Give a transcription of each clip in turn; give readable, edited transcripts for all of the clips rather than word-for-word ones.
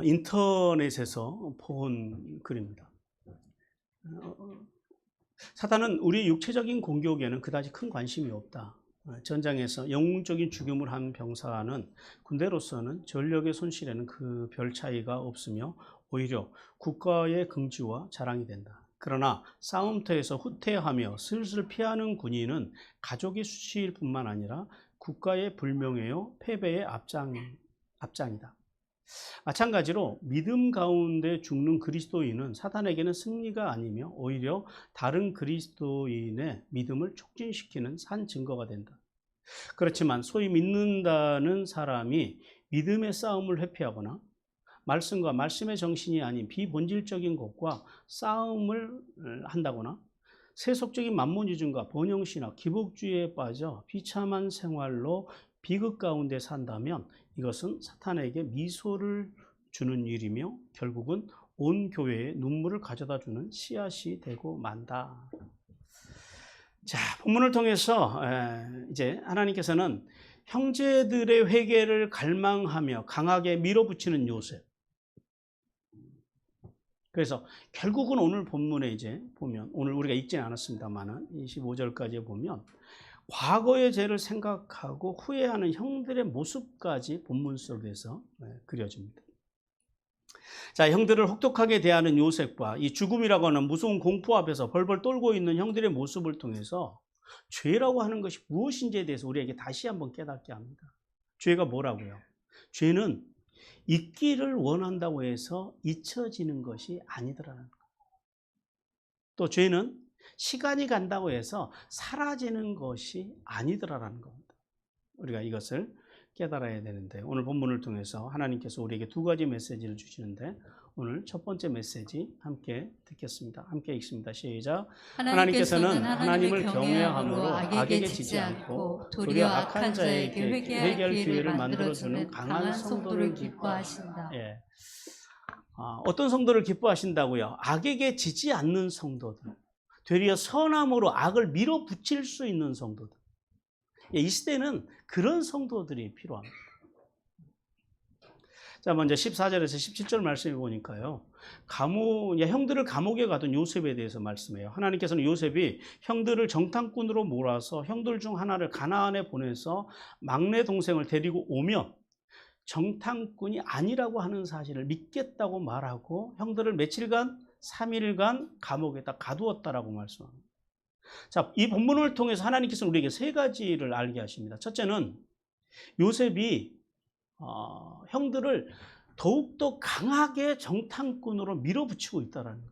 인터넷에서 본 글입니다. 사탄은 우리 육체적인 공격에는 그다지 큰 관심이 없다. 전장에서 영웅적인 죽음을 한 병사는 군대로서는 전력의 손실에는 그 별 차이가 없으며 오히려 국가의 긍지와 자랑이 된다. 그러나 싸움터에서 후퇴하며 슬슬 피하는 군인은 가족의 수치일 뿐만 아니라 국가의 불명예요 패배의 앞장이다. 마찬가지로 믿음 가운데 죽는 그리스도인은 사탄에게는 승리가 아니며 오히려 다른 그리스도인의 믿음을 촉진시키는 산 증거가 된다. 그렇지만 소위 믿는다는 사람이 믿음의 싸움을 회피하거나 말씀과 말씀의 정신이 아닌 비본질적인 것과 싸움을 한다거나 세속적인 만문주의과 번영신학, 기복주의에 빠져 비참한 생활로 비극 가운데 산다면 이것은 사탄에게 미소를 주는 일이며 결국은 온 교회에 눈물을 가져다 주는 씨앗이 되고 만다. 자, 본문을 통해서 이제 하나님께서는 형제들의 회개를 갈망하며 강하게 밀어붙이는 요셉. 그래서 결국은 오늘 본문에 이제 보면, 오늘 우리가 읽지는 않았습니다만 25절까지 보면 과거의 죄를 생각하고 후회하는 형들의 모습까지 본문 속에서 그려집니다. 자, 형들을 혹독하게 대하는 요셉과 이 죽음이라고 하는 무서운 공포 앞에서 벌벌 떨고 있는 형들의 모습을 통해서 죄라고 하는 것이 무엇인지에 대해서 우리에게 다시 한번 깨닫게 합니다. 죄가 뭐라고요? 죄는 잊기를 원한다고 해서 잊혀지는 것이 아니더라는 거예요. 또 죄는 시간이 간다고 해서 사라지는 것이 아니더라라는 겁니다. 우리가 이것을 깨달아야 되는데, 오늘 본문을 통해서 하나님께서 우리에게 두 가지 메시지를 주시는데, 오늘 첫 번째 메시지 함께 듣겠습니다. 함께 읽습니다. 시작. 하나님께서는 하나님을 경외함으로 악에게 지지 않고 도리어 악한 자에게 회개할 기회를 만들어주는 강한 성도를 기뻐하신다. 예. 어떤 성도를 기뻐하신다고요? 악에게 지지 않는 성도들. 되려 선함으로 악을 밀어붙일 수 있는 성도들. 이 시대는 그런 성도들이 필요합니다. 자, 먼저 14절에서 17절 말씀해 보니까요. 형들을 감옥에 가둔 요셉에 대해서 말씀해요. 하나님께서는 요셉이 형들을 정탐꾼으로 몰아서 형들 중 하나를 가나안에 보내서 막내 동생을 데리고 오면 정탐꾼이 아니라고 하는 사실을 믿겠다고 말하고 형들을 며칠간 3일간 감옥에다 가두었다라고 말씀합니다. 자, 이 본문을 통해서 하나님께서는 우리에게 세 가지를 알게 하십니다. 첫째는 요셉이 형들을 더욱더 강하게 정탐꾼으로 밀어붙이고 있다는 거예요.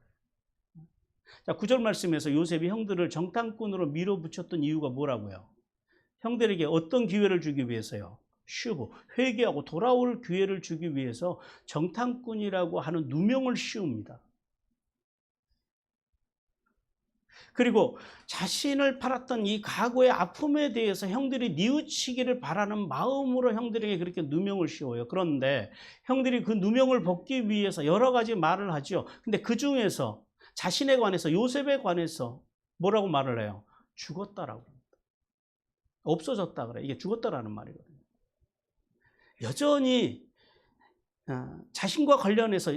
자, 9절 말씀에서 요셉이 형들을 정탐꾼으로 밀어붙였던 이유가 뭐라고요? 형들에게 어떤 기회를 주기 위해서요? 슈브, 회개하고 돌아올 기회를 주기 위해서 정탐꾼이라고 하는 누명을 씌웁니다. 그리고 자신을 팔았던 이 과거의 아픔에 대해서 형들이 뉘우치기를 바라는 마음으로 형들에게 그렇게 누명을 씌워요. 그런데 형들이 그 누명을 벗기 위해서 여러 가지 말을 하죠. 근데 그 중에서 자신에 관해서, 요셉에 관해서 뭐라고 말을 해요? 죽었다라고. 없어졌다 그래. 이게 죽었다라는 말이거든요. 여전히 자신과 관련해서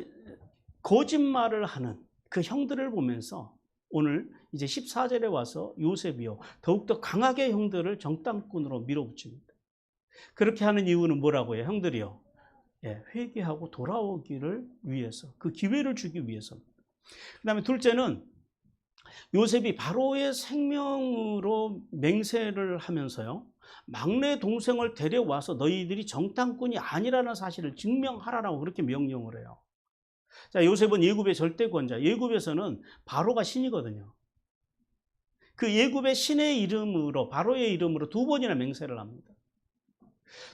거짓말을 하는 그 형들을 보면서 오늘 이제 14절에 와서 요셉이요, 더욱더 강하게 형들을 정탐꾼으로 밀어붙입니다. 그렇게 하는 이유는 뭐라고요? 형들이요, 회개하고 돌아오기를 위해서, 그 기회를 주기 위해서입니다. 그 다음에 둘째는 요셉이 바로의 생명으로 맹세를 하면서요, 막내 동생을 데려와서 너희들이 정탐꾼이 아니라는 사실을 증명하라라고 그렇게 명령을 해요. 자, 요셉은 예굽의 절대권자, 예굽에서는 바로가 신이거든요. 그 예굽의 신의 이름으로, 바로의 이름으로 두 번이나 맹세를 합니다.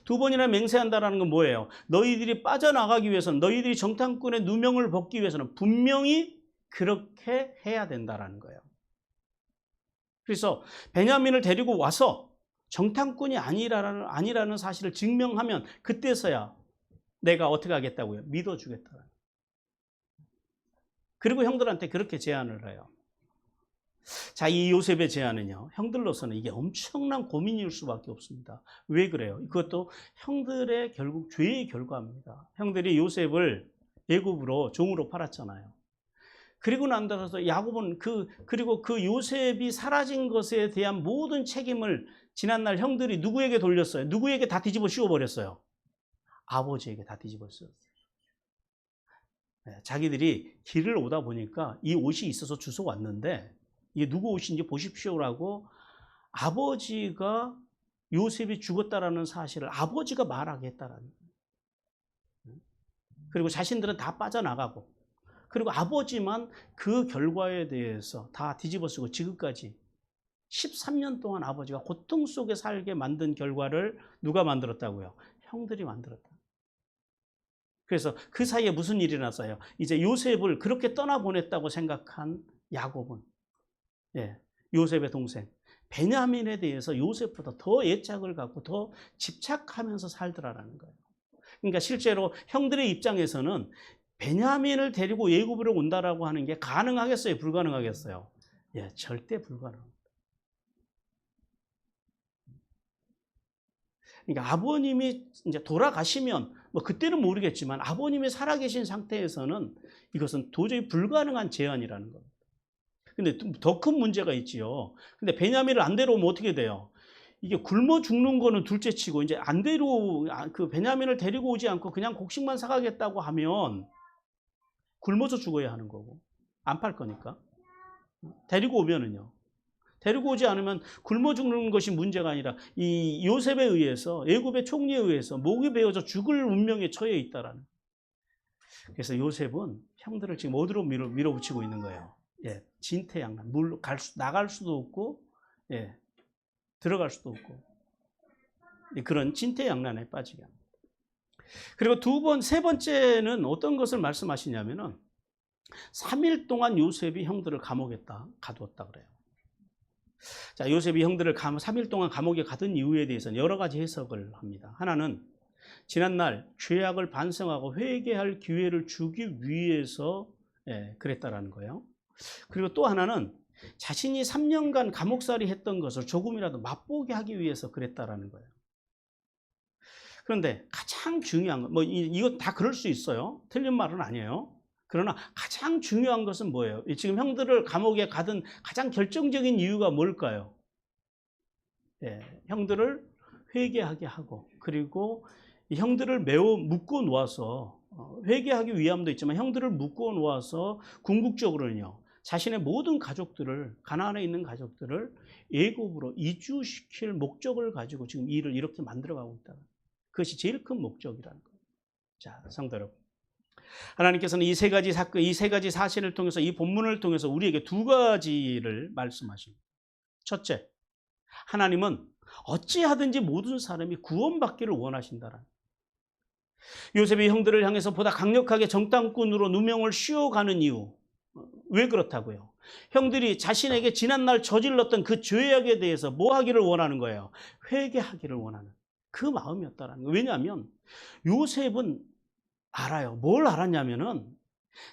두 번이나 맹세한다는 건 뭐예요? 너희들이 빠져나가기 위해서는, 너희들이 정탐꾼의 누명을 벗기 위해서는 분명히 그렇게 해야 된다는 거예요. 그래서 베냐민을 데리고 와서 정탐꾼이 아니라는 사실을 증명하면 그때서야 내가 어떻게 하겠다고요? 믿어주겠다는. 그리고 형들한테 그렇게 제안을 해요. 자, 이 요셉의 제안은요, 형들로서는 이게 엄청난 고민일 수밖에 없습니다. 왜 그래요? 그것도 형들의 결국 죄의 결과입니다. 형들이 요셉을 애굽으로 종으로 팔았잖아요. 그리고 난 다음에 야곱은 그리고 그 요셉이 사라진 것에 대한 모든 책임을 지난날 형들이 누구에게 돌렸어요? 누구에게 다 뒤집어 씌워버렸어요? 아버지에게 다 뒤집어 씌웠어요. 네, 자기들이 길을 오다 보니까 이 옷이 있어서 주워 왔는데 이게 누구 옷인지 보십시오라고 아버지가 요셉이 죽었다라는 사실을 아버지가 말하게 했다라는 거예요. 그리고 자신들은 다 빠져나가고 그리고 아버지만 그 결과에 대해서 다 뒤집어쓰고 지금까지 13년 동안 아버지가 고통 속에 살게 만든 결과를 누가 만들었다고요? 형들이 만들었다. 그래서 그 사이에 무슨 일이 났어요? 이제 요셉을 그렇게 떠나보냈다고 생각한 야곱은 요셉의 동생 베냐민에 대해서 요셉보다 더 애착을 갖고 더 집착하면서 살더라라는 거예요. 그러니까 실제로 형들의 입장에서는 베냐민을 데리고 애굽으로 온다라고 하는 게 가능하겠어요? 불가능하겠어요? 절대 불가능합니다. 그러니까 아버님이 이제 돌아가시면 뭐 그때는 모르겠지만 아버님이 살아계신 상태에서는 이것은 도저히 불가능한 제안이라는 겁니다. 근데 더 큰 문제가 있지요. 근데 베냐민을 안 데려오면 어떻게 돼요? 이게 굶어 죽는 거는 둘째치고 이제 안 그 베냐민을 데리고 오지 않고 그냥 곡식만 사가겠다고 하면 굶어서 죽어야 하는 거고 안 팔 거니까. 데리고 오면은요. 데리고 오지 않으면 굶어 죽는 것이 문제가 아니라 이 요셉에 의해서 애굽의 총리에 의해서 목이 베어져 죽을 운명에 처해 있다라는. 그래서 요셉은 형들을 지금 어디로 밀어붙이고 있는 거예요. 진퇴양난. 나갈 수도 없고 들어갈 수도 없고 그런 진퇴양난에 빠지게 합니다. 그리고 세 번째는 어떤 것을 말씀하시냐면은 3일 동안 요셉이 형들을 감옥에 가두었다 그래요. 자, 요셉이 형들을 3일 동안 감옥에 가둔 이유에 대해서는 여러 가지 해석을 합니다. 하나는 지난날 죄악을 반성하고 회개할 기회를 주기 위해서 그랬다라는 거예요. 그리고 또 하나는 자신이 3년간 감옥살이 했던 것을 조금이라도 맛보게 하기 위해서 그랬다라는 거예요. 그런데 가장 중요한 건, 이거 다 그럴 수 있어요. 틀린 말은 아니에요. 그러나 가장 중요한 것은 뭐예요? 지금 형들을 감옥에 가둔 가장 결정적인 이유가 뭘까요? 형들을 회개하게 하고, 그리고 이 형들을 매우 묶어 놓아서, 회개하기 위함도 있지만 형들을 묶어 놓아서 궁극적으로는요, 자신의 모든 가족들을, 가나안에 있는 가족들을 애굽으로 이주시킬 목적을 가지고 지금 일을 이렇게 만들어가고 있다. 그것이 제일 큰 목적이라는 거예요. 자, 성도 여러분. 하나님께서는 이 세 가지 사실을 통해서, 이 본문을 통해서 우리에게 두 가지를 말씀하십니다. 첫째, 하나님은 어찌하든지 모든 사람이 구원받기를 원하신다라는. 요셉이 형들을 향해서 보다 강력하게 정탐꾼으로 누명을 씌워가는 이유, 왜 그렇다고요? 형들이 자신에게 지난날 저질렀던 그 죄악에 대해서 뭐 하기를 원하는 거예요? 회개하기를 원하는 그 마음이었다라는 거예요. 왜냐하면 요셉은 알아요. 뭘 알았냐면은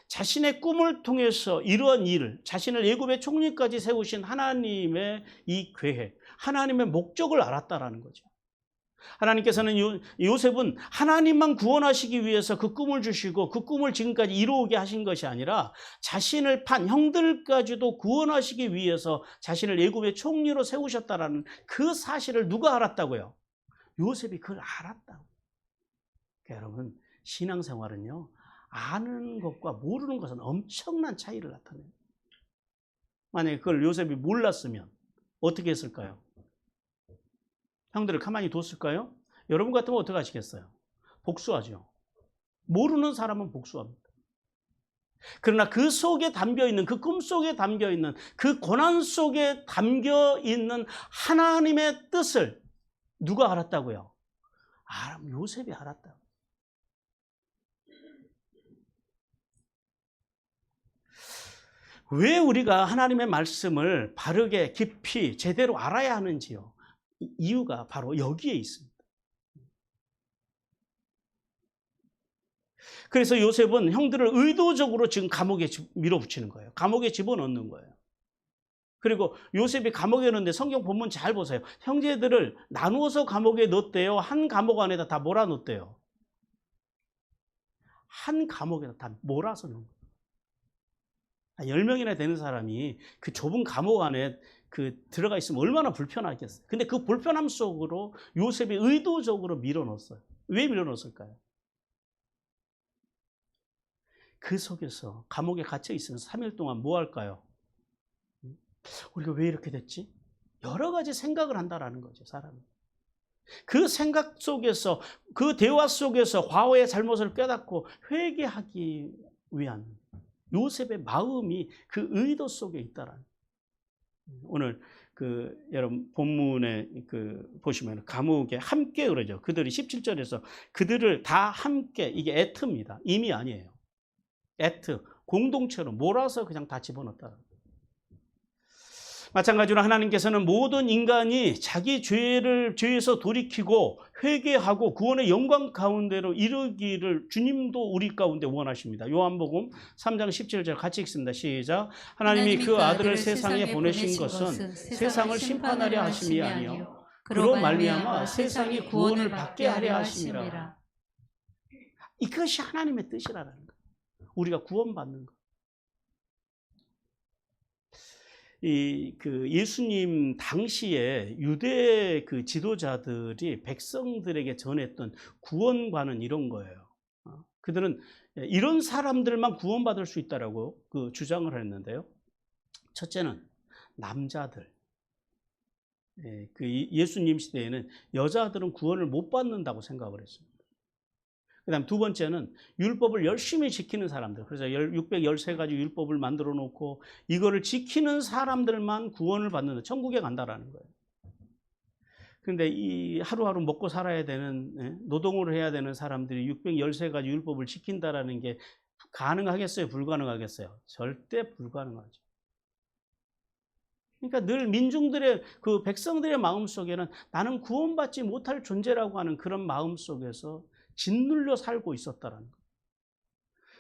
자신의 꿈을 통해서 이러한 일을, 자신을 애굽의 총리까지 세우신 하나님의 이 계획, 하나님의 목적을 알았다라는 거죠. 하나님께서는 요셉은 하나님만 구원하시기 위해서 그 꿈을 주시고 그 꿈을 지금까지 이루게 하신 것이 아니라 자신을 판 형들까지도 구원하시기 위해서 자신을 애굽의 총리로 세우셨다라는 그 사실을 누가 알았다고요? 요셉이 그걸 알았다고. 그러니까 여러분, 신앙생활은요, 아는 것과 모르는 것은 엄청난 차이를 나타내요. 만약에 그걸 요셉이 몰랐으면 어떻게 했을까요? 형들을 가만히 뒀을까요? 여러분 같으면 어떻게 하시겠어요? 복수하죠. 모르는 사람은 복수합니다. 그러나 그 속에 담겨있는, 그 꿈 속에 담겨있는, 그 고난 속에 담겨있는 하나님의 뜻을 누가 알았다고요? 요셉이 알았다고. 왜 우리가 하나님의 말씀을 바르게, 깊이, 제대로 알아야 하는지요? 이유가 바로 여기에 있습니다. 그래서 요셉은 형들을 의도적으로 지금 감옥에 밀어붙이는 거예요. 감옥에 집어넣는 거예요. 그리고 요셉이 감옥에 넣는데 성경 본문 잘 보세요. 형제들을 나누어서 감옥에 넣었대요? 한 감옥 안에다 다 몰아넣었대요? 한 감옥에다 다 몰아서 넣은 거예요. 10명이나 되는 사람이 그 좁은 감옥 안에 들어가 있으면 얼마나 불편하겠어요. 근데 그 불편함 속으로 요셉이 의도적으로 밀어넣었어요. 왜 밀어넣었을까요? 그 속에서 감옥에 갇혀 있으면 3일 동안 뭐 할까요? 우리가 왜 이렇게 됐지? 여러 가지 생각을 한다라는 거죠, 사람은. 그 생각 속에서, 그 대화 속에서 과거의 잘못을 깨닫고 회개하기 위한 요셉의 마음이 그 의도 속에 있다라는. 오늘 여러분 본문에 보시면 감옥에 함께 그러죠. 그들이 17절에서 그들을 다 함께, 이게 에트입니다. 임이 아니에요. 에트, 공동체로 몰아서 그냥 다 집어넣었다. 마찬가지로 하나님께서는 모든 인간이 자기 죄에서 돌이키고 회개하고 구원의 영광 가운데로 이르기를 주님도 우리 가운데 원하십니다. 요한복음 3장 17절 같이 읽습니다. 시작. 하나님이 그 아들을 세상에 보내신 것은 세상을 심판하려 하심이 아니요 그로 말미암아 세상이 구원을 받게 하려 하심이라. 이것이 하나님의 뜻이라는 거예요. 우리가 구원받는 것. 예수님 당시에 유대 지도자들이 백성들에게 전했던 구원과는 이런 거예요. 그들은 이런 사람들만 구원받을 수 있다라고 주장을 했는데요. 첫째는 남자들. 예수님 시대에는 여자들은 구원을 못 받는다고 생각을 했습니다. 그 다음 두 번째는 율법을 열심히 지키는 사람들. 그래서 613가지 율법을 만들어 놓고 이거를 지키는 사람들만 구원을 받는, 천국에 간다라는 거예요. 그런데 이 하루하루 먹고 살아야 되는, 노동을 해야 되는 사람들이 613가지 율법을 지킨다라는 게 가능하겠어요? 불가능하겠어요? 절대 불가능하죠. 그러니까 늘 민중들의, 백성들의 마음 속에는 나는 구원받지 못할 존재라고 하는 그런 마음 속에서 짓눌려 살고 있었다라는 거예요.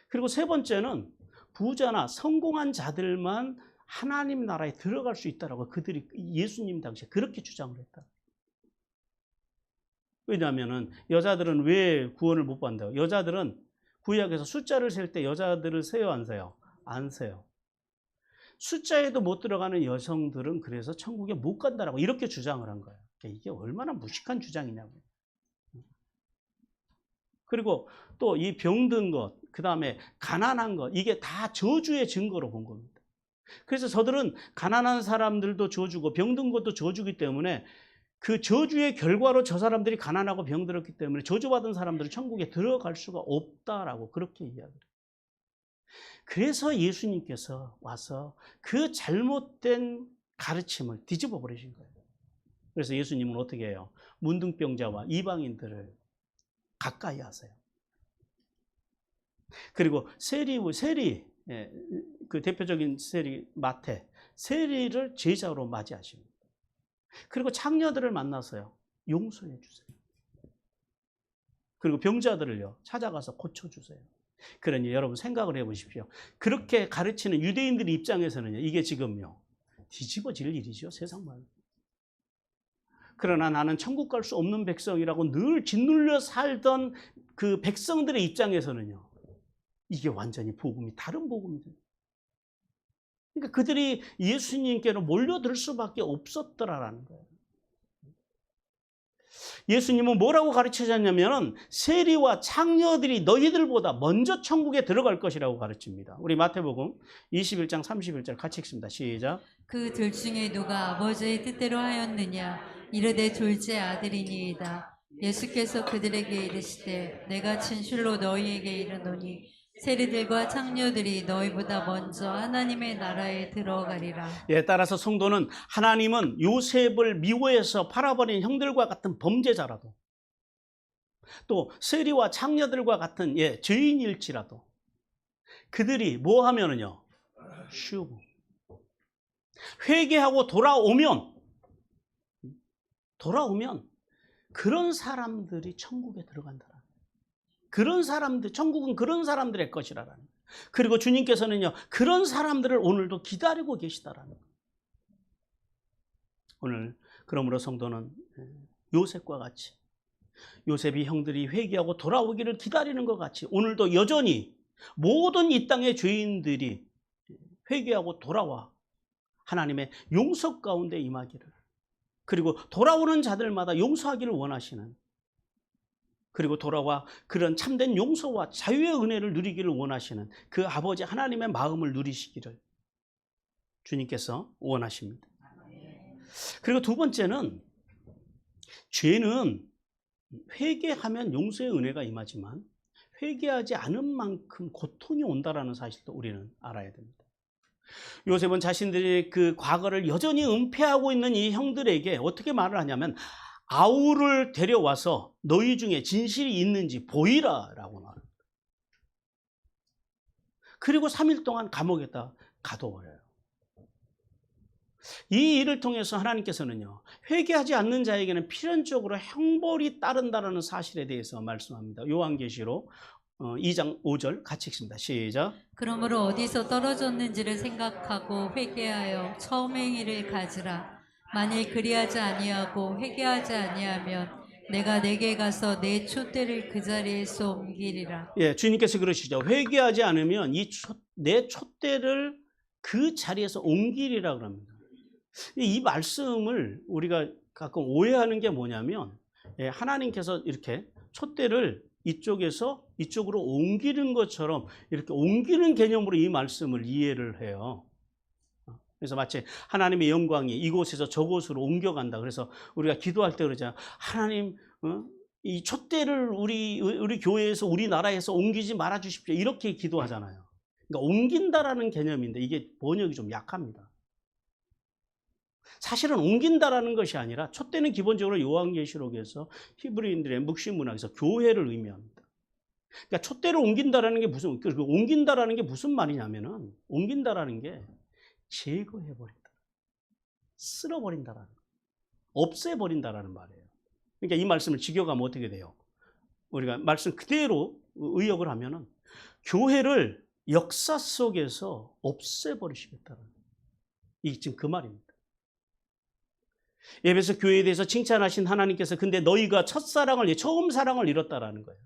그리고 세 번째는 부자나 성공한 자들만 하나님 나라에 들어갈 수 있다라고 그들이 예수님 당시에 그렇게 주장을 했다. 왜냐하면 여자들은 왜 구원을 못 받는다고? 여자들은 구약에서 숫자를 셀 때 여자들을 세요, 안 세요? 안 세요. 숫자에도 못 들어가는 여성들은 그래서 천국에 못 간다라고 이렇게 주장을 한 거예요. 이게 얼마나 무식한 주장이냐고요. 그리고 또 이 병든 것, 그 다음에 가난한 것, 이게 다 저주의 증거로 본 겁니다. 그래서 저들은 가난한 사람들도 저주고 병든 것도 저주기 때문에 그 저주의 결과로 저 사람들이 가난하고 병들었기 때문에 저주받은 사람들은 천국에 들어갈 수가 없다라고 그렇게 이야기를 해요. 그래서 예수님께서 와서 그 잘못된 가르침을 뒤집어 버리신 거예요. 그래서 예수님은 어떻게 해요? 문둥병자와 이방인들을 가까이 하세요. 그리고 세리, 그 대표적인 세리 마태, 세리를 제자로 맞이하십니다. 그리고 창녀들을 만나서요, 용서해 주세요. 그리고 병자들을요, 찾아가서 고쳐주세요. 그러니 여러분 생각을 해보십시오. 그렇게 가르치는 유대인들 입장에서는요, 이게 지금요, 뒤집어질 일이죠, 세상만. 그러나 나는 천국 갈 수 없는 백성이라고 늘 짓눌려 살던 그 백성들의 입장에서는요, 이게 완전히 복음이 다른 복음이죠. 그러니까 그들이 예수님께로 몰려들 수밖에 없었더라라는 거예요. 예수님은 뭐라고 가르치셨냐면 세리와 창녀들이 너희들보다 먼저 천국에 들어갈 것이라고 가르칩니다. 우리 마태복음 21장 31절 같이 읽습니다. 시작. 그 둘 중에 누가 아버지의 뜻대로 하였느냐 이르되 둘째 아들이니이다. 예수께서 그들에게 이르시되 내가 진실로 너희에게 이르노니 세리들과 창녀들이 너희보다 먼저 하나님의 나라에 들어가리라. 따라서 성도는 하나님은 요셉을 미워해서 팔아버린 형들과 같은 범죄자라도 또 세리와 창녀들과 같은 죄인일지라도 그들이 뭐 하면은요, 쉬고 회개하고 돌아오면 그런 사람들이 천국에 들어간다. 그런 사람들, 천국은 그런 사람들의 것이라는 거예요. 그리고 주님께서는요, 그런 사람들을 오늘도 기다리고 계시다라는 거예요. 오늘 그러므로 성도는 요셉과 같이 요셉이 형들이 회개하고 돌아오기를 기다리는 것 같이 오늘도 여전히 모든 이 땅의 죄인들이 회개하고 돌아와 하나님의 용서 가운데 임하기를, 그리고 돌아오는 자들마다 용서하기를 원하시는, 그리고 돌아와 그런 참된 용서와 자유의 은혜를 누리기를 원하시는 그 아버지 하나님의 마음을 누리시기를 주님께서 원하십니다. 그리고 두 번째는, 죄는 회개하면 용서의 은혜가 임하지만 회개하지 않은 만큼 고통이 온다라는 사실도 우리는 알아야 됩니다. 요셉은 자신들이 그 과거를 여전히 은폐하고 있는 이 형들에게 어떻게 말을 하냐면, 아우를 데려와서 너희 중에 진실이 있는지 보이라 라고 말합니다. 그리고 3일 동안 감옥에다 가둬버려요. 이 일을 통해서 하나님께서는요, 회개하지 않는 자에게는 필연적으로 형벌이 따른다라는 사실에 대해서 말씀합니다. 요한계시록 2장 5절 같이 읽습니다. 시작. 그러므로 어디서 떨어졌는지를 생각하고 회개하여 처음의 일을 가지라. 만일 그리하지 아니하고 회개하지 아니하면 내가 내게 가서 내 촛대를 그 자리에서 옮기리라. 예, 주님께서 그러시죠. 회개하지 않으면 내 촛대를 그 자리에서 옮기리라 그럽니다. 이 말씀을 우리가 가끔 오해하는 게 뭐냐면, 하나님께서 이렇게 촛대를 이쪽에서 이쪽으로 옮기는 것처럼 이렇게 옮기는 개념으로 이 말씀을 이해를 해요. 그래서 마치 하나님의 영광이 이곳에서 저곳으로 옮겨간다. 그래서 우리가 기도할 때 그러잖아요. 하나님, 이 촛대를 우리 교회에서, 우리나라에서 옮기지 말아 주십시오. 이렇게 기도하잖아요. 그러니까 옮긴다라는 개념인데 이게 번역이 좀 약합니다. 사실은 옮긴다라는 것이 아니라, 촛대는 기본적으로 요한계시록에서 히브리인들의 묵신 문학에서 교회를 의미합니다. 그러니까 촛대를 옮긴다라는 게 옮긴다라는 게 무슨 말이냐면은, 옮긴다라는 게 제거해버린다, 쓸어버린다라는 거, 없애버린다라는 말이에요. 그러니까 이 말씀을 직역하면 어떻게 돼요? 우리가 말씀 그대로 의역을 하면은, 교회를 역사 속에서 없애버리시겠다는, 이게 지금 그 말입니다. 에베소 교회에 대해서 칭찬하신 하나님께서, 근데 너희가 처음 사랑을 잃었다라는 거예요.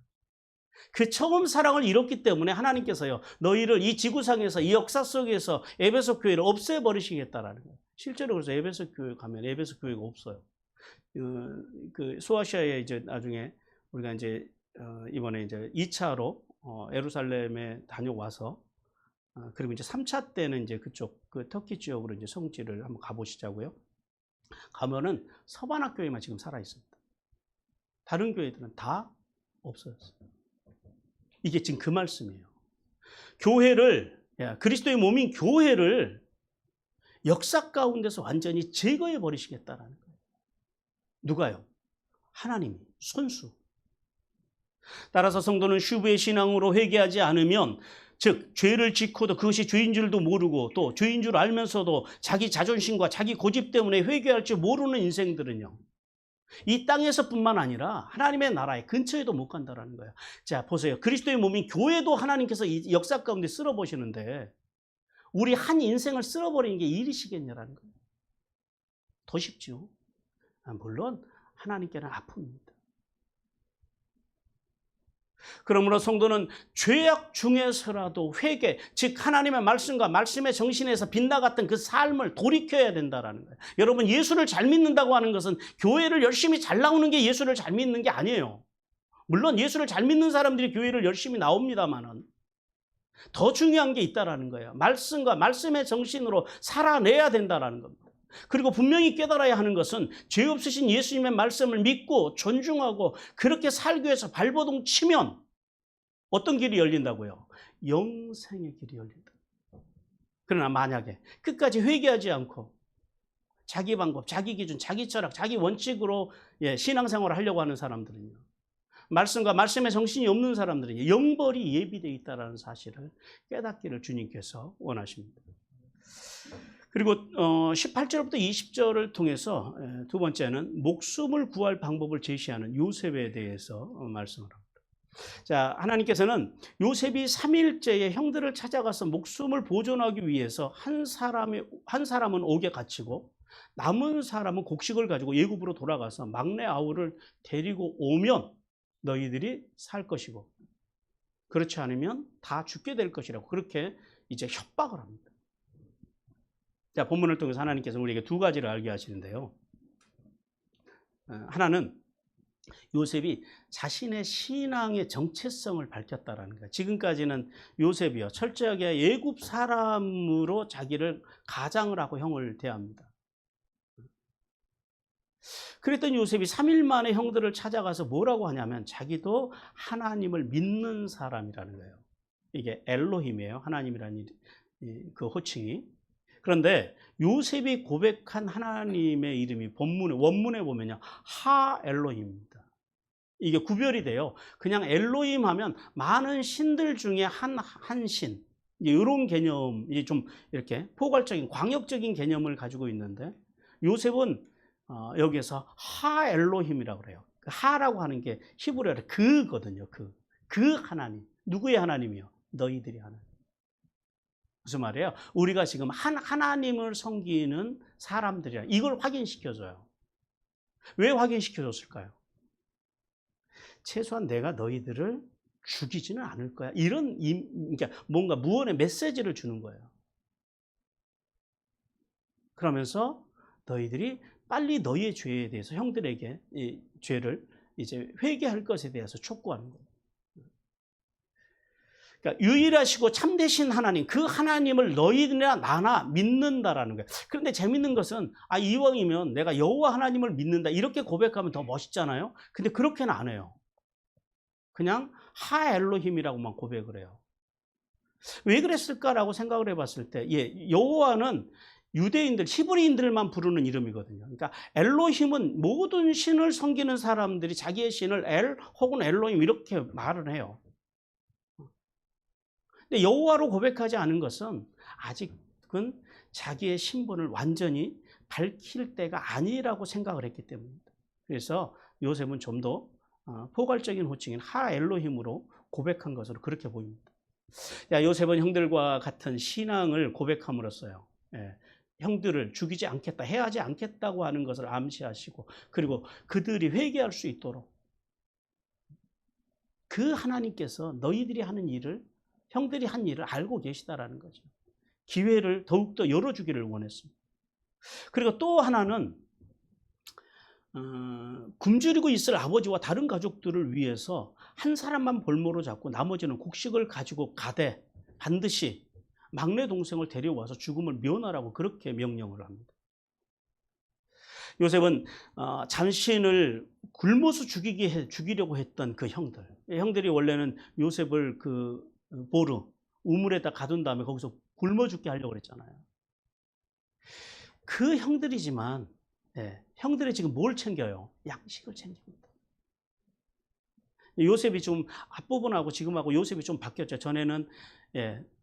그 처음 사랑을 잃었기 때문에 하나님께서요, 너희를 이 지구상에서, 이 역사 속에서 에베소 교회를 없애버리시겠다라는 거예요. 실제로 그래서 에베소 교회 가면 에베소 교회가 없어요. 그 소아시아에 이제 나중에 우리가 이제 이번에 이제 2차로 예루살렘에 다녀와서, 그리고 이제 3차 때는 이제 그쪽 그 터키 지역으로 이제 성지를 한번 가보시자고요. 가면은 서반학 교회만 지금 살아 있습니다. 다른 교회들은 다 없어졌어요. 이게 지금 그 말씀이에요. 교회를, 그리스도의 몸인 교회를 역사 가운데서 완전히 제거해 버리시겠다라는 거예요. 누가요? 하나님이, 손수. 따라서 성도는 슈브의 신앙으로 회개하지 않으면, 즉 죄를 짓고도 그것이 죄인 줄도 모르고, 또 죄인 줄 알면서도 자기 자존심과 자기 고집 때문에 회개할 줄 모르는 인생들은요, 이 땅에서뿐만 아니라 하나님의 나라의 근처에도 못 간다라는 거예요. 자, 보세요. 그리스도의 몸인 교회도 하나님께서 이 역사 가운데 쓸어보시는데, 우리 한 인생을 쓸어버리는 게 일이시겠냐라는 거예요. 더 쉽죠. 물론 하나님께는 아픕니다. 그러므로 성도는 죄악 중에서라도 회개, 즉 하나님의 말씀과 말씀의 정신에서 빗나갔던 그 삶을 돌이켜야 된다는 거예요. 여러분, 예수를 잘 믿는다고 하는 것은 교회를 열심히 잘 나오는 게 예수를 잘 믿는 게 아니에요. 물론 예수를 잘 믿는 사람들이 교회를 열심히 나옵니다만은 더 중요한 게 있다는 거예요. 말씀과 말씀의 정신으로 살아내야 된다는 겁니다. 그리고 분명히 깨달아야 하는 것은, 죄 없으신 예수님의 말씀을 믿고 존중하고 그렇게 살기 위해서 발버둥 치면 어떤 길이 열린다고요? 영생의 길이 열린다. 그러나 만약에 끝까지 회개하지 않고 자기 방법, 자기 기준, 자기 철학, 자기 원칙으로 신앙생활을 하려고 하는 사람들은요, 말씀과 말씀의 정신이 없는 사람들은 영벌이 예비되어 있다는 사실을 깨닫기를 주님께서 원하십니다. 그리고 18절부터 20절을 통해서 두 번째는 목숨을 구할 방법을 제시하는 요셉에 대해서 말씀을 합니다. 자, 하나님께서는 요셉이 3일째에 형들을 찾아가서 목숨을 보존하기 위해서 한 사람은 옥에 갇히고 남은 사람은 곡식을 가지고 애굽으로 돌아가서 막내 아우를 데리고 오면 너희들이 살 것이고 그렇지 않으면 다 죽게 될 것이라고 그렇게 이제 협박을 합니다. 자, 본문을 통해서 하나님께서 우리에게 두 가지를 알게 하시는데요. 하나는 요셉이 자신의 신앙의 정체성을 밝혔다라는 거예요. 지금까지는 요셉이요 철저하게 애굽 사람으로 자기를 가장을 하고 형을 대합니다. 그랬던 요셉이 3일 만에 형들을 찾아가서 뭐라고 하냐면 자기도 하나님을 믿는 사람이라는 거예요. 이게 엘로힘이에요. 하나님이라는 그 호칭이. 그런데 요셉이 고백한 하나님의 이름이 원문에 보면요 하 엘로힘입니다. 이게 구별이 돼요. 그냥 엘로힘 하면 많은 신들 중에 한 신, 이런 개념이 좀 이렇게 포괄적인 광역적인 개념을 가지고 있는데 요셉은 여기에서 하 엘로힘이라고 그래요. 하라고 하는 게 히브리어로 그거든요. 그 하나님. 누구의 하나님이요? 너희들이 하나님. 무슨 말이에요? 우리가 지금 한 하나님을 섬기는 사람들이라 이걸 확인시켜줘요. 왜 확인시켜줬을까요? 최소한 내가 너희들을 죽이지는 않을 거야. 이런 그러니까 뭔가 무언의 메시지를 주는 거예요. 그러면서 너희들이 빨리 너희의 죄에 대해서 형들에게 이 죄를 이제 회개할 것에 대해서 촉구하는 거예요. 그러니까 유일하시고 참되신 하나님, 그 하나님을 너희들이나 나나 믿는다라는 거예요. 그런데 재밌는 것은 이왕이면 내가 여호와 하나님을 믿는다 이렇게 고백하면 더 멋있잖아요. 근데 그렇게는 안 해요. 그냥 하 엘로힘이라고만 고백을 해요. 왜 그랬을까라고 생각을 해봤을 때, 여호와는 유대인들, 히브리인들만 부르는 이름이거든요. 그러니까 엘로힘은 모든 신을 섬기는 사람들이 자기의 신을 엘 혹은 엘로힘 이렇게 말을 해요. 근데 여호와로 고백하지 않은 것은 아직은 자기의 신분을 완전히 밝힐 때가 아니라고 생각을 했기 때문입니다. 그래서 요셉은 좀 더 포괄적인 호칭인 하 엘로힘으로 고백한 것으로 그렇게 보입니다. 요셉은 형들과 같은 신앙을 고백함으로써요. 형들을 죽이지 않겠다, 해하지 않겠다고 하는 것을 암시하시고 그리고 그들이 회개할 수 있도록 그 하나님께서 너희들이 하는 일을 형들이 한 일을 알고 계시다라는 거죠. 기회를 더욱더 열어주기를 원했습니다. 그리고 또 하나는 굶주리고 있을 아버지와 다른 가족들을 위해서 한 사람만 볼모로 잡고 나머지는 곡식을 가지고 가되 반드시 막내 동생을 데려와서 죽음을 면하라고 그렇게 명령을 합니다. 요셉은 자신을 굶어서 죽이려고 했던 그 형들이 원래는 요셉을 그 보르 우물에다 가둔 다음에 거기서 굶어 죽게 하려고 그랬잖아요. 그 형들이지만 형들이 지금 뭘 챙겨요? 양식을 챙깁니다. 요셉이 좀 앞부분하고 지금하고 요셉이 좀 바뀌었죠. 전에는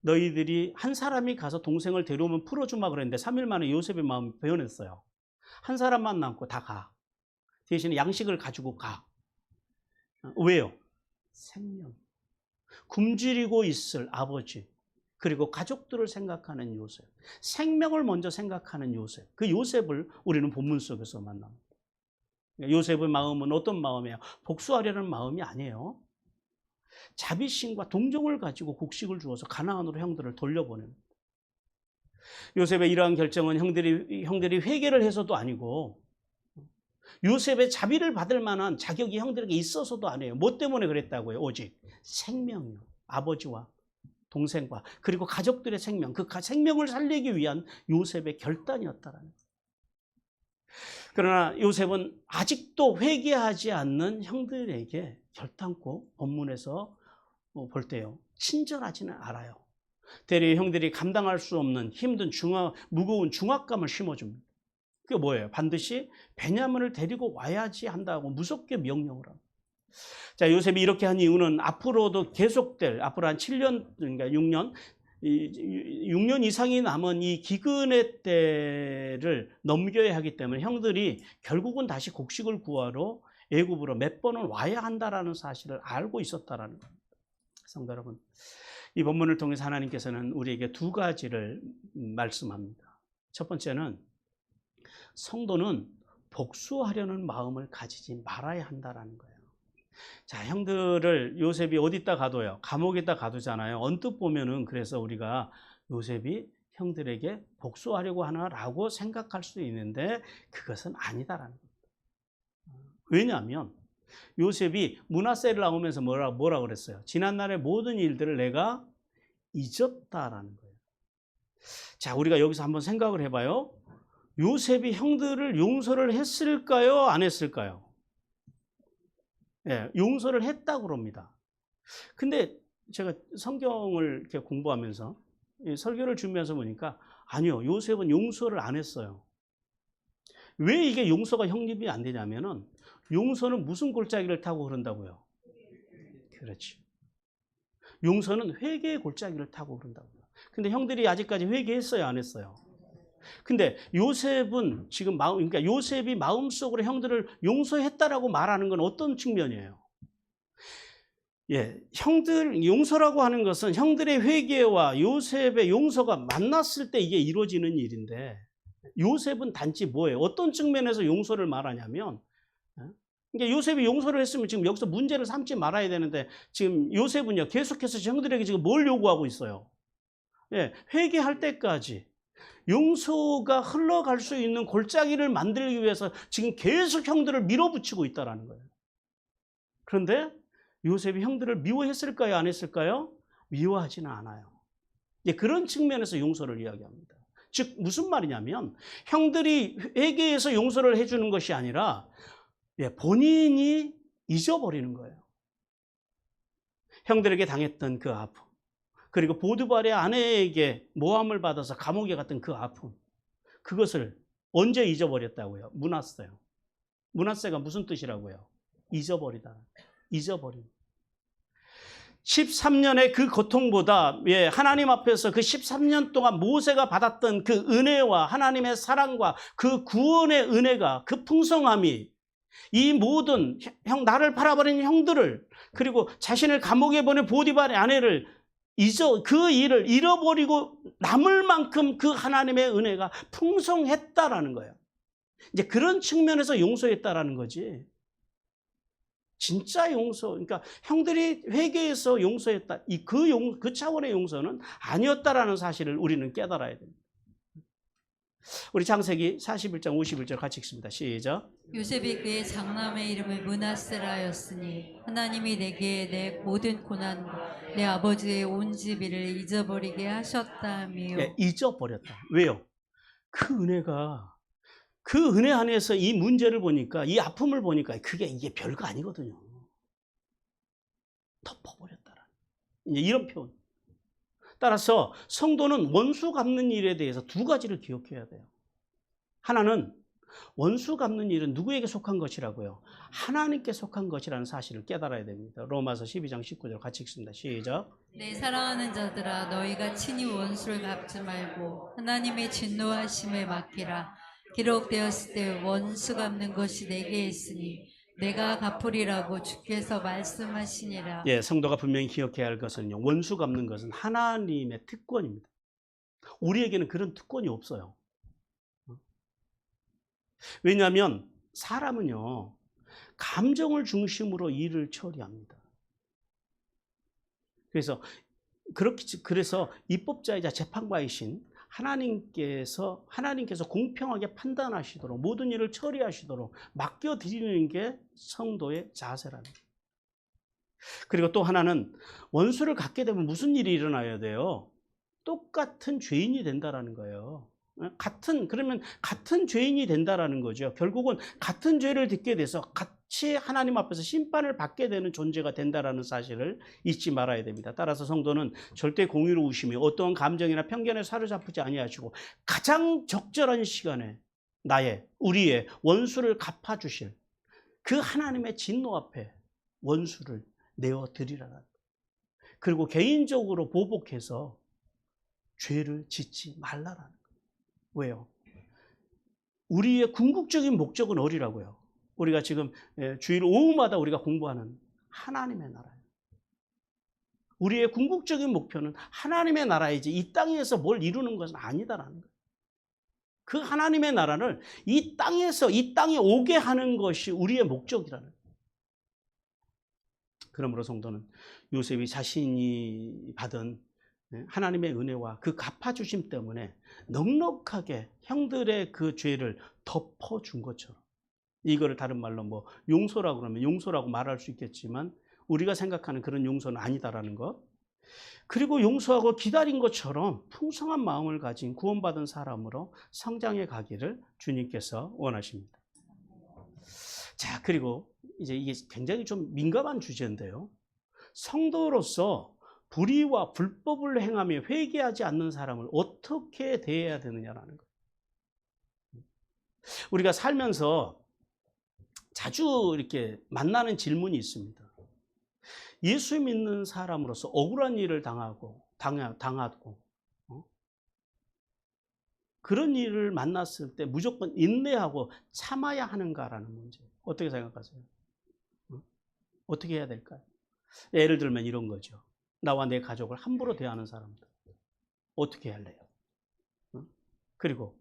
너희들이 한 사람이 가서 동생을 데려오면 풀어주마 그랬는데 3일 만에 요셉의 마음이 변했어요. 한 사람만 남고 다 가. 대신에 양식을 가지고 가. 왜요? 생명. 굶주리고 있을 아버지 그리고 가족들을 생각하는 요셉, 생명을 먼저 생각하는 요셉, 그 요셉을 우리는 본문 속에서 만납니다. 요셉의 마음은 어떤 마음이에요? 복수하려는 마음이 아니에요. 자비심과 동정을 가지고 곡식을 주어서 가나안으로 형들을 돌려보냅니다. 요셉의 이러한 결정은 형들이 회개를 해서도 아니고 요셉의 자비를 받을 만한 자격이 형들에게 있어서도 아니에요. 뭐 때문에 그랬다고요? 오직 생명이요. 아버지와 동생과 그리고 가족들의 생명, 그 생명을 살리기 위한 요셉의 결단이었다라는 거예요. 그러나 요셉은 아직도 회개하지 않는 형들에게 결단코 본문에서 볼 때요. 친절하지는 않아요. 대리 형들이 감당할 수 없는 힘든 무거운 중압감을 심어줍니다. 그게 뭐예요? 반드시 베냐민을 데리고 와야지 한다고 무섭게 명령을 합니다. 자, 요셉이 이렇게 한 이유는 앞으로도 계속될 앞으로 한 7년 그러니까 6년 이상이 남은 이 기근의 때를 넘겨야 하기 때문에 형들이 결국은 다시 곡식을 구하러 애굽으로 몇 번은 와야 한다라는 사실을 알고 있었다라는 겁니다. 성도 여러분, 이 본문을 통해서 하나님께서는 우리에게 두 가지를 말씀합니다. 첫 번째는 성도는 복수하려는 마음을 가지지 말아야 한다라는 거예요. 자, 형들을 요셉이 어디다 가둬요? 감옥에다 가두잖아요. 언뜻 보면은 그래서 우리가 요셉이 형들에게 복수하려고 하나라고 생각할 수 있는데 그것은 아니다라는 겁니다. 왜냐하면 요셉이 므낫세를 나오면서 뭐라 그랬어요? 지난날의 모든 일들을 내가 잊었다라는 거예요. 자, 우리가 여기서 한번 생각을 해봐요. 요셉이 형들을 용서를 했을까요? 안 했을까요? 예, 용서를 했다고 그럽니다. 근데 제가 성경을 이렇게 공부하면서 설교를 준비해서 보니까 아니요, 요셉은 용서를 안 했어요. 왜 이게 용서가 형립이 안 되냐면은 용서는 무슨 골짜기를 타고 그런다고요? 그렇지. 용서는 회개의 골짜기를 타고 그런다고요. 근데 형들이 아직까지 회개했어요, 안 했어요? 근데 요셉은 지금 그러니까 요셉이 마음속으로 형들을 용서했다라고 말하는 건 어떤 측면이에요? 예, 형들 용서라고 하는 것은 형들의 회개와 요셉의 용서가 만났을 때 이게 이루어지는 일인데 요셉은 단지 뭐예요? 어떤 측면에서 용서를 말하냐면 그러니까 요셉이 용서를 했으면 지금 여기서 문제를 삼지 말아야 되는데 지금 요셉은요 계속해서 형들에게 지금 뭘 요구하고 있어요? 예, 회개할 때까지 용서가 흘러갈 수 있는 골짜기를 만들기 위해서 지금 계속 형들을 밀어붙이고 있다는 거예요. 그런데 요셉이 형들을 미워했을까요? 안 했을까요? 미워하지는 않아요. 예, 그런 측면에서 용서를 이야기합니다. 즉 무슨 말이냐면 형들이 회개해서 용서를 해주는 것이 아니라 본인이 잊어버리는 거예요. 형들에게 당했던 그 아픔, 그리고 보드발의 아내에게 모함을 받아서 감옥에 갔던 그 아픔, 그것을 언제 잊어버렸다고요? 므낫세요. 므낫세가 무슨 뜻이라고요? 잊어버리다. 잊어버림. 13년의 그 고통보다 하나님 앞에서 그 13년 동안 모세가 받았던 그 은혜와 하나님의 사랑과 그 구원의 은혜가 그 풍성함이 이 모든 나를 팔아버린 형들을 그리고 자신을 감옥에 보낸 보디발의 아내를 그 일을 잃어버리고 남을 만큼 그 하나님의 은혜가 풍성했다라는 거예요. 이제 그런 측면에서 용서했다라는 거지. 진짜 용서, 그러니까 형들이 회개해서 용서했다. 그 차원의 용서는 아니었다라는 사실을 우리는 깨달아야 됩니다. 우리 창세기 41장 51절 같이 읽습니다. 시작. 요셉이 그의 장남의 이름을 므낫세라였으니 하나님이 내게 내 모든 고난과 내 아버지의 온 집일을 잊어버리게 하셨다며. 네, 잊어버렸다. 왜요? 그 은혜 안에서 이 문제를 보니까 이 아픔을 보니까 이게 별거 아니거든요. 덮어버렸다라. 이제 이런 표현. 따라서 성도는 원수 갚는 일에 대해서 두 가지를 기억해야 돼요. 하나는 원수 갚는 일은 누구에게 속한 것이라고요? 하나님께 속한 것이라는 사실을 깨달아야 됩니다. 로마서 12장 19절 같이 읽습니다. 시작. 내 사랑하는 자들아 너희가 친히 원수를 갚지 말고 하나님의 진노하심에 맡기라. 기록되었을 때 원수 갚는 것이 내게 있으니 내가 갚으리라고 주께서 말씀하시니라. 예, 성도가 분명히 기억해야 할 것은요. 원수 갚는 것은 하나님의 특권입니다. 우리에게는 그런 특권이 없어요. 왜냐하면 사람은요. 감정을 중심으로 일을 처리합니다. 그래서 입법자이자 재판관이신 하나님께서 공평하게 판단하시도록 모든 일을 처리하시도록 맡겨드리는 게 성도의 자세랍니다. 그리고 또 하나는 원수를 갖게 되면 무슨 일이 일어나야 돼요? 똑같은 죄인이 된다라는 거예요. 그러면 같은 죄인이 된다라는 거죠. 결국은 같은 죄를 짓게 돼서 같이 하나님 앞에서 심판을 받게 되는 존재가 된다라는 사실을 잊지 말아야 됩니다. 따라서 성도는 절대 공의로우시며 어떠한 감정이나 편견에 사로잡히지 아니하시고 가장 적절한 시간에 우리의 원수를 갚아주실 그 하나님의 진노 앞에 원수를 내어드리라는 그리고 개인적으로 보복해서 죄를 짓지 말라라는 거예요. 왜요? 우리의 궁극적인 목적은 어디라고요? 우리가 지금 주일 오후마다 우리가 공부하는 하나님의 나라예요. 우리의 궁극적인 목표는 하나님의 나라이지 이 땅에서 뭘 이루는 것은 아니다라는 거예요. 그 하나님의 나라를 이 땅에서 이 땅에 오게 하는 것이 우리의 목적이라는 거예요. 그러므로 성도는 요셉이 자신이 받은 하나님의 은혜와 그 갚아주심 때문에 넉넉하게 형들의 그 죄를 덮어준 것처럼, 이거를 다른 말로 뭐 용서라고 그러면 용서라고 말할 수 있겠지만 우리가 생각하는 그런 용서는 아니다라는 것. 그리고 용서하고 기다린 것처럼 풍성한 마음을 가진 구원받은 사람으로 성장해 가기를 주님께서 원하십니다. 자, 그리고 이제 이게 굉장히 좀 민감한 주제인데요. 성도로서 불의와 불법을 행하며 회개하지 않는 사람을 어떻게 대해야 되느냐라는 거예요. 우리가 살면서 자주 이렇게 만나는 질문이 있습니다. 예수 믿는 사람으로서 억울한 일을 당하고 그런 일을 만났을 때 무조건 인내하고 참아야 하는가라는 문제. 어떻게 생각하세요? 어떻게 해야 될까요? 예를 들면 이런 거죠. 나와 내 가족을 함부로 대하는 사람들 어떻게 할래요? 그리고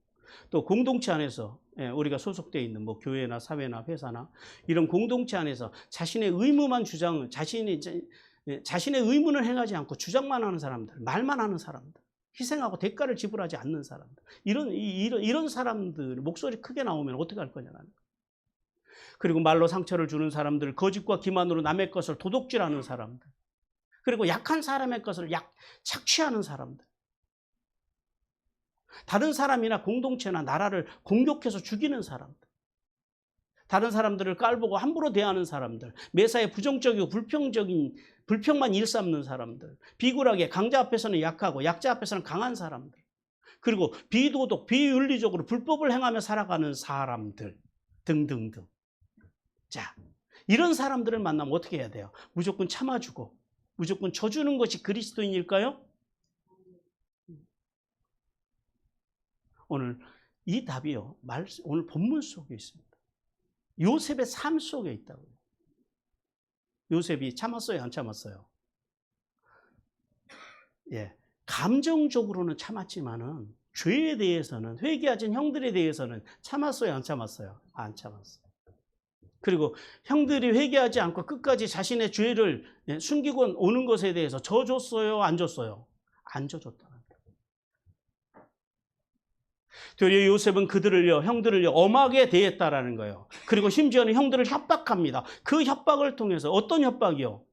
또 공동체 안에서 우리가 소속되어 있는 뭐 교회나 사회나 회사나 이런 공동체 안에서 자신의 의무만 주장, 자신의 의무는 행하지 않고 주장만 하는 사람들, 말만 하는 사람들, 희생하고 대가를 지불하지 않는 사람들, 이런 사람들 목소리 크게 나오면 어떻게 할 거냐는 거예요. 그리고 말로 상처를 주는 사람들, 거짓과 기만으로 남의 것을 도둑질하는 사람들, 그리고 약한 사람의 것을 착취하는 사람들, 다른 사람이나 공동체나 나라를 공격해서 죽이는 사람들, 다른 사람들을 깔보고 함부로 대하는 사람들, 매사에 부정적이고 불평만 일삼는 사람들, 비굴하게 강자 앞에서는 약하고 약자 앞에서는 강한 사람들, 그리고 비도덕, 비윤리적으로 불법을 행하며 살아가는 사람들 등등등. 자, 이런 사람들을 만나면 어떻게 해야 돼요? 무조건 참아주고 무조건 져주는 것이 그리스도인일까요? 오늘 이 답이요, 오늘 본문 속에 있습니다. 요셉의 삶 속에 있다고요. 요셉이 참았어요, 안 참았어요? 예, 감정적으로는 참았지만은 죄에 대해서는, 회개하신 형들에 대해서는 참았어요, 안 참았어요? 안 참았어요. 그리고 형들이 회개하지 않고 끝까지 자신의 죄를 숨기고 오는 것에 대해서 져줬어요, 안 줬어요? 안 져줬다. 되려 요셉은 형들을요 엄하게 대했다라는 거예요. 그리고 심지어는 형들을 협박합니다. 그 협박을 통해서, 어떤 협박이요?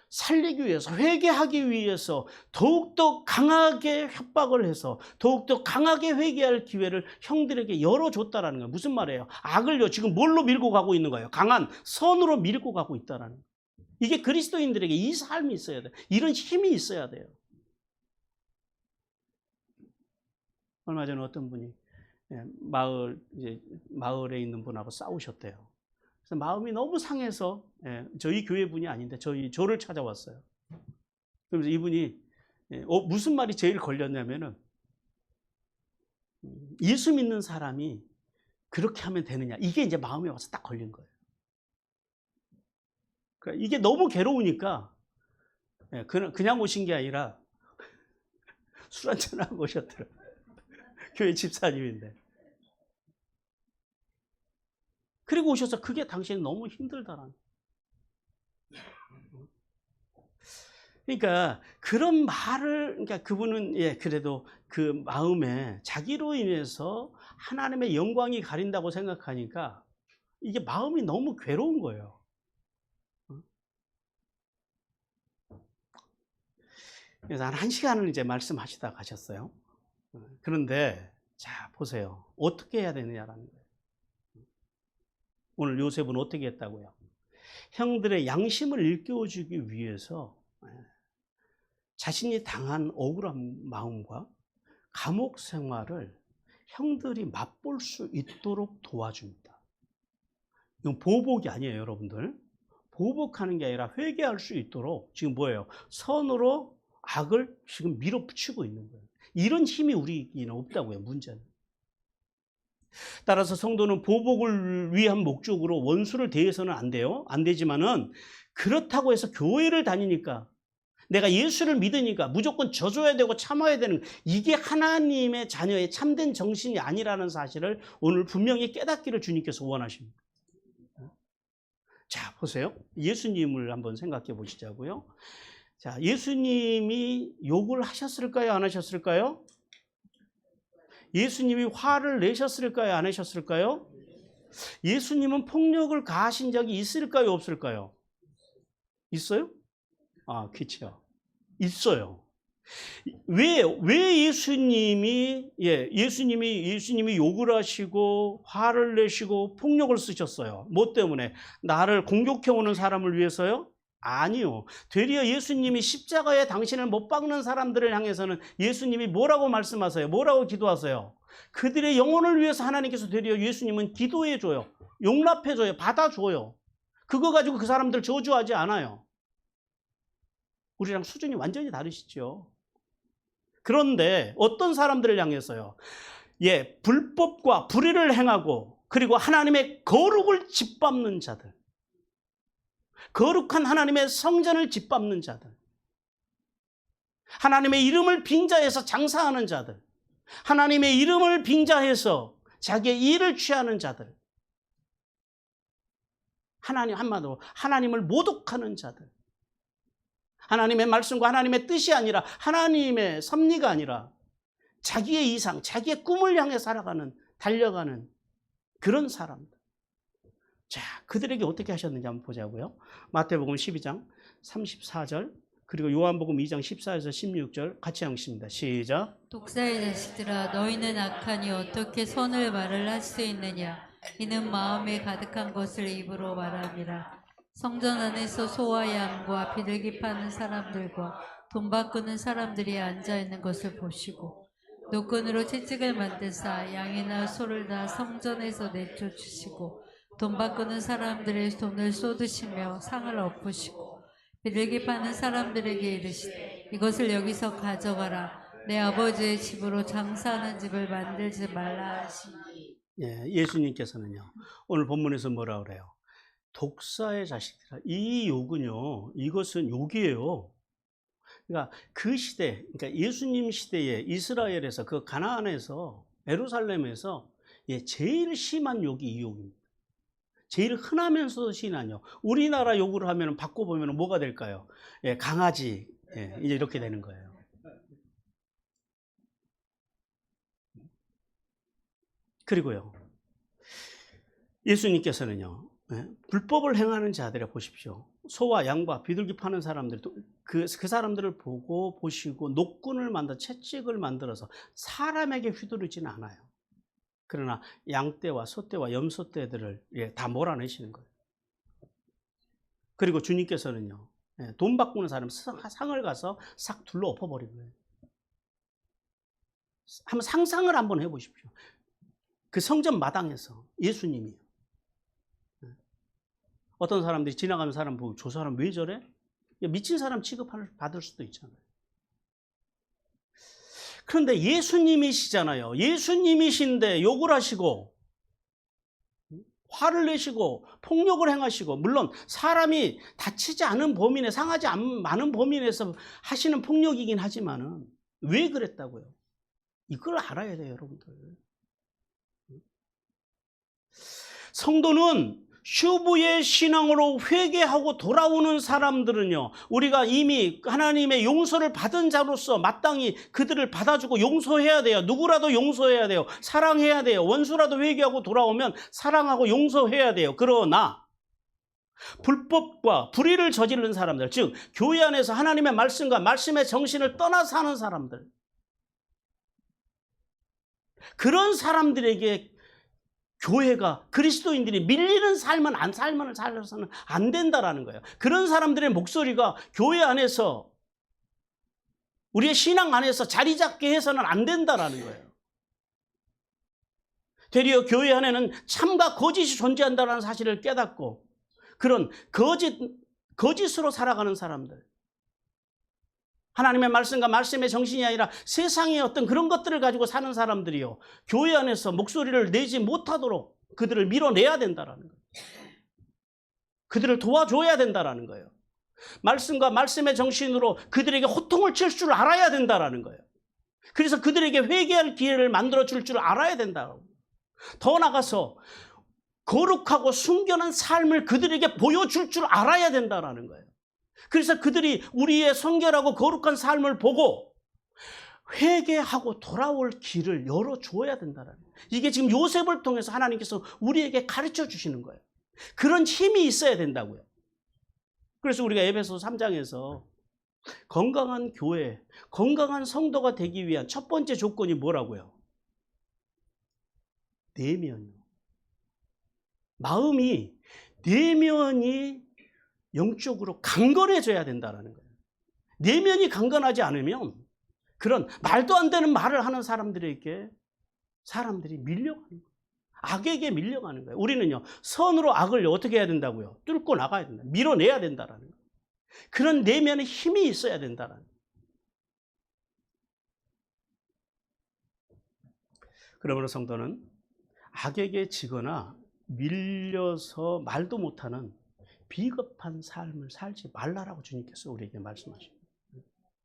살리기 위해서, 회개하기 위해서 더욱더 강하게 협박을 해서 더욱더 강하게 회개할 기회를 형들에게 열어줬다라는 거예요. 무슨 말이에요? 악을요 지금 뭘로 밀고 가고 있는 거예요? 강한 선으로 밀고 가고 있다라는 거예요. 이게 그리스도인들에게 이 삶이 있어야 돼요. 이런 힘이 있어야 돼요. 얼마 전에 어떤 분이 마을에 있는 분하고 싸우셨대요. 그래서 마음이 너무 상해서 저희 교회 분이 아닌데 저를 찾아왔어요. 그래서 이분이 무슨 말이 제일 걸렸냐면은, 예수 믿는 사람이 그렇게 하면 되느냐, 이게 이제 마음에 와서 딱 걸린 거예요. 그러니까 이게 너무 괴로우니까 그냥 오신 게 아니라 술 한잔하고 오셨더라고요. 교회 집사님인데. 그리고 오셔서 그게 당신이 너무 힘들다라는. 그러니까 그런 말을, 그러니까 그분은 그래도 그 마음에 자기로 인해서 하나님의 영광이 가린다고 생각하니까 이게 마음이 너무 괴로운 거예요. 그래서 한 1시간을 이제 말씀하시다 가셨어요. 그런데 자 보세요. 어떻게 해야 되느냐라는 거예요. 오늘 요셉은 어떻게 했다고요? 형들의 양심을 일깨워주기 위해서 자신이 당한 억울한 마음과 감옥 생활을 형들이 맛볼 수 있도록 도와줍니다. 이건 보복이 아니에요, 여러분들. 보복하는 게 아니라 회개할 수 있도록 지금 뭐예요? 선으로 악을 지금 밀어붙이고 있는 거예요. 이런 힘이 우리에게는 없다고요, 문제는. 따라서 성도는 보복을 위한 목적으로 원수를 대해서는 안 돼요. 안 되지만은 그렇다고 해서 교회를 다니니까, 내가 예수를 믿으니까 무조건 져줘야 되고 참아야 되는, 이게 하나님의 자녀의 참된 정신이 아니라는 사실을 오늘 분명히 깨닫기를 주님께서 원하십니다. 자, 보세요. 예수님을 한번 생각해 보시자고요. 자, 예수님이 욕을 하셨을까요? 안 하셨을까요? 예수님이 화를 내셨을까요? 안 하셨을까요? 예수님은 폭력을 가하신 적이 있을까요? 없을까요? 있어요? 아, 그렇죠. 있어요. 왜 예수님이 욕을 하시고 화를 내시고 폭력을 쓰셨어요? 뭐 때문에? 나를 공격해 오는 사람을 위해서요? 아니요. 되려 예수님이 십자가에 당신을 못 박는 사람들을 향해서는 예수님이 뭐라고 말씀하세요? 뭐라고 기도하세요? 그들의 영혼을 위해서 하나님께서 되려 예수님은 기도해 줘요. 용납해 줘요. 받아줘요. 그거 가지고 그 사람들 저주하지 않아요. 우리랑 수준이 완전히 다르시죠. 그런데 어떤 사람들을 향해서요? 예, 불법과 불의를 행하고 그리고 하나님의 거룩을 짓밟는 자들, 거룩한 하나님의 성전을 짓밟는 자들, 하나님의 이름을 빙자해서 장사하는 자들, 하나님의 이름을 빙자해서 자기의 이익을 취하는 자들, 한마디로 하나님을 모독하는 자들, 하나님의 말씀과 하나님의 뜻이 아니라 하나님의 섭리가 아니라 자기의 이상, 자기의 꿈을 향해 살아가는, 달려가는 그런 사람들. 자, 그들에게 어떻게 하셨는지 한번 보자고요. 마태복음 12장 34절 그리고 요한복음 2장 14에서 16절 같이 읽습니다. 시작. 독사의 자식들아, 너희는 악하니 어떻게 선을 말을 할 수 있느냐? 이는 마음에 가득한 것을 입으로 말함이라. 성전 안에서 소와 양과 비둘기 파는 사람들과 돈 바꾸는 사람들이 앉아있는 것을 보시고 노끈으로 채찍을 만드사 양이나 소를 다 성전에서 내쫓으시고 돈 바꾸는 사람들의 돈을 쏟으시며 상을 엎으시고 비둘기 파는 사람들에게 이르시되 이것을 여기서 가져가라. 내 아버지의 집으로 장사하는 집을 만들지 말라 하시니. 예, 예수님께서는요 오늘 본문에서 뭐라 그래요? 독사의 자식들아. 이 욕은요, 이것은 욕이에요. 그러니까 그 시대, 그러니까 예수님 시대에 이스라엘에서 그 가나안에서 예루살렘에서 제일 심한 욕이 이 욕입니다. 제일 흔하면서도 심한 욕. 우리나라 욕을 하면 바꿔보면 뭐가 될까요? 강아지. 이제 이렇게 되는 거예요. 그리고요, 예수님께서는요, 불법을 행하는 자들을 보십시오. 소와 양과 비둘기 파는 사람들, 그 사람들을 보시고 노끈을 만들어 채찍을 만들어서 사람에게 휘두르지는 않아요. 그러나 양떼와 소떼와 염소떼들을 다 몰아내시는 거예요. 그리고 주님께서는요, 돈 바꾸는 사람 상을 가서 싹 둘러 엎어버린 거예요. 한번 상상을 한번 해보십시오. 그 성전 마당에서 예수님이 어떤 사람들이 지나가는 사람 보고 저 사람 왜 저래? 미친 사람 취급받을 수도 있잖아요. 그런데 예수님이시잖아요. 예수님이신데 욕을 하시고 화를 내시고 폭력을 행하시고, 물론 사람이 다치지 않은 범위 내, 상하지 않은 범위 내에서 하시는 폭력이긴 하지만은 왜 그랬다고요? 이걸 알아야 돼요, 여러분들. 성도는 슈브의 신앙으로 회개하고 돌아오는 사람들은요, 우리가 이미 하나님의 용서를 받은 자로서 마땅히 그들을 받아주고 용서해야 돼요. 누구라도 용서해야 돼요. 사랑해야 돼요. 원수라도 회개하고 돌아오면 사랑하고 용서해야 돼요. 그러나 불법과 불의를 저지른 사람들, 즉 교회 안에서 하나님의 말씀과 말씀의 정신을 떠나 사는 사람들, 그런 사람들에게 교회가, 그리스도인들이 밀리는 삶을 살아서는 안 된다라는 거예요. 그런 사람들의 목소리가 교회 안에서, 우리의 신앙 안에서 자리 잡게 해서는 안 된다라는 거예요. 되려 교회 안에는 참과 거짓이 존재한다는 사실을 깨닫고 그런 거짓으로 살아가는 사람들, 하나님의 말씀과 말씀의 정신이 아니라 세상의 어떤 그런 것들을 가지고 사는 사람들이요, 교회 안에서 목소리를 내지 못하도록 그들을 밀어내야 된다라는 거예요. 그들을 도와줘야 된다라는 거예요. 말씀과 말씀의 정신으로 그들에게 호통을 칠 줄 알아야 된다라는 거예요. 그래서 그들에게 회개할 기회를 만들어 줄 줄 알아야 된다고. 더 나가서 거룩하고 순결한 삶을 그들에게 보여줄 줄 알아야 된다라는 거예요. 그래서 그들이 우리의 순결하고 거룩한 삶을 보고 회개하고 돌아올 길을 열어줘야 된다는 거예요. 이게 지금 요셉을 통해서 하나님께서 우리에게 가르쳐 주시는 거예요. 그런 힘이 있어야 된다고요. 그래서 우리가 에베소 3장에서 건강한 교회, 건강한 성도가 되기 위한 첫 번째 조건이 뭐라고요? 내면이요. 마음이, 내면이 영적으로 강건해져야 된다는 거예요. 내면이 강건하지 않으면 그런 말도 안 되는 말을 하는 사람들에게 사람들이 밀려가는 거예요. 악에게 밀려가는 거예요. 우리는요, 선으로 악을 어떻게 해야 된다고요? 뚫고 나가야 된다. 밀어내야 된다는 거예요. 그런 내면에 힘이 있어야 된다는 거예요. 그러므로 성도는 악에게 지거나 밀려서 말도 못하는 비겁한 삶을 살지 말라라고 주님께서 우리에게 말씀하십니다.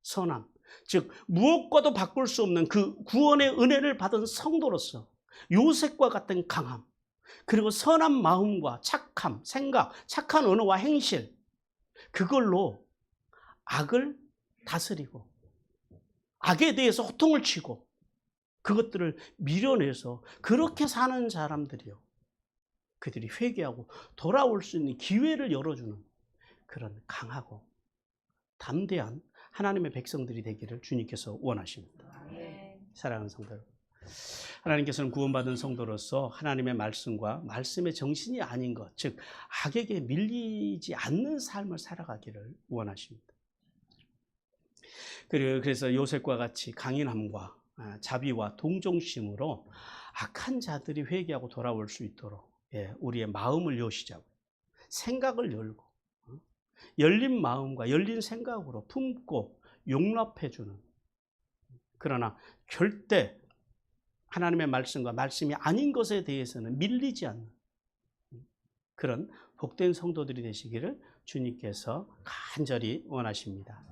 선함, 즉 무엇과도 바꿀 수 없는 그 구원의 은혜를 받은 성도로서 요셉과 같은 강함, 그리고 선한 마음과 착함, 생각, 착한 언어와 행실, 그걸로 악을 다스리고 악에 대해서 호통을 치고 그것들을 밀어내서 그렇게 사는 사람들이요, 그들이 회개하고 돌아올 수 있는 기회를 열어주는 그런 강하고 담대한 하나님의 백성들이 되기를 주님께서 원하십니다. 사랑하는 성도 여러분, 하나님께서는 구원받은 성도로서 하나님의 말씀과 말씀의 정신이 아닌 것, 즉 악에게 밀리지 않는 삶을 살아가기를 원하십니다. 그래서 요셉과 같이 강인함과 자비와 동정심으로 악한 자들이 회개하고 돌아올 수 있도록 우리의 마음을 여시자고, 생각을 열고 열린 마음과 열린 생각으로 품고 용납해주는, 그러나 절대 하나님의 말씀과 말씀이 아닌 것에 대해서는 밀리지 않는 그런 복된 성도들이 되시기를 주님께서 간절히 원하십니다.